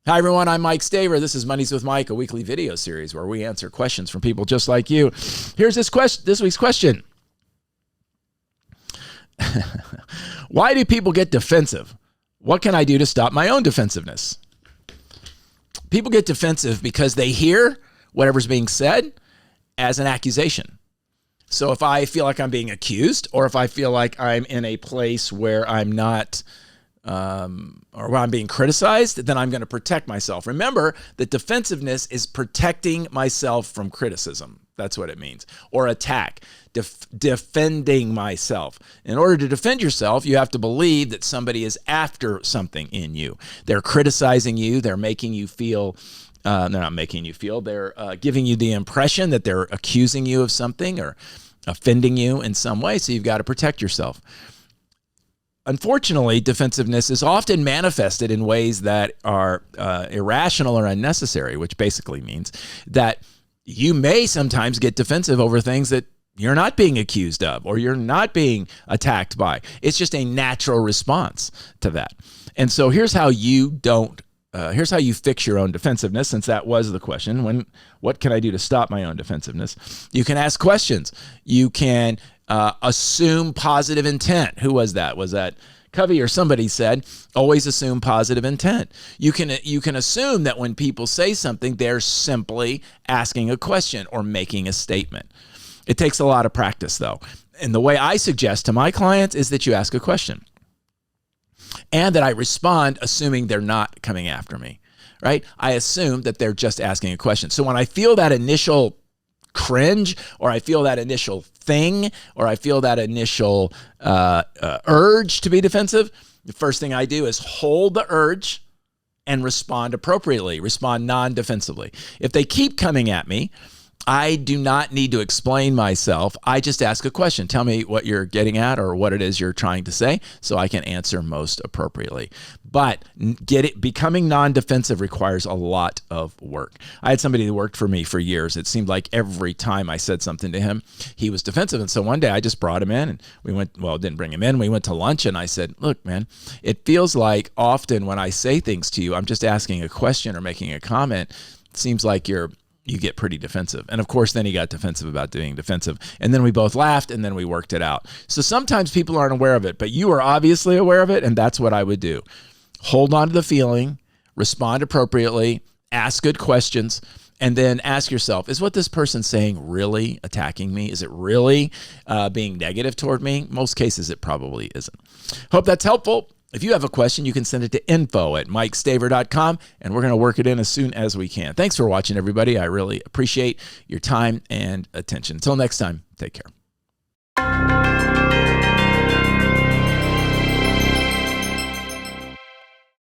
Hi, everyone. I'm Mike Staver. This is Mondays with Mike, a weekly video series where we answer questions from people just like you. Here's this week's question. Why do people get defensive? What can I do to stop my own defensiveness? People get defensive because they hear whatever's being said as an accusation. So if I feel like I'm being accused, or if I feel like I'm in a place where I'm not or when I'm being criticized, then I'm going to protect myself. Remember that defensiveness is protecting myself from criticism. That's what it means. Or attack, defending myself. In order to defend yourself, you have to believe that somebody is after something in you. They're criticizing you. They're making you feel, they're not making you feel, they're giving you the impression that they're accusing you of something or offending you in some way. So you've got to protect yourself. Unfortunately, defensiveness is often manifested in ways that are irrational or unnecessary, which basically means that you may sometimes get defensive over things that you're not being accused of or you're not being attacked by. It's just a natural response to that. And so here's how you fix your own defensiveness, since that was the question. What can I do to stop my own defensiveness? You can ask questions. You can assume positive intent. Who was that? Was that Covey or somebody said, always assume positive intent. You can assume that when people say something, they're simply asking a question or making a statement. It takes a lot of practice, though. And the way I suggest to my clients is that you ask a question and that I respond assuming they're not coming after me, right? I assume that they're just asking a question. So when I feel that initial cringe, or I feel that initial thing, or I feel that initial urge to be defensive, the first thing I do is hold the urge and respond appropriately, respond non-defensively. If they keep coming at me, I do not need to explain myself. I just ask a question. Tell me what you're getting at or what it is you're trying to say so I can answer most appropriately. But becoming non-defensive requires a lot of work. I had somebody that worked for me for years. It seemed like every time I said something to him, he was defensive. And so one day I just brought him in and didn't bring him in. We went to lunch and I said, look, man, it feels like often when I say things to you, I'm just asking a question or making a comment. It seems like you get pretty defensive. And of course, then he got defensive about being defensive. And then we both laughed and then we worked it out. So sometimes people aren't aware of it, but you are obviously aware of it. And that's what I would do. Hold on to the feeling, respond appropriately, ask good questions, and then ask yourself, is what this person saying really attacking me? Is it really being negative toward me? Most cases, it probably isn't. Hope that's helpful. If you have a question, you can send it to info@mikestaver.com, and we're going to work it in as soon as we can. Thanks for watching, everybody. I really appreciate your time and attention. Until next time, take care.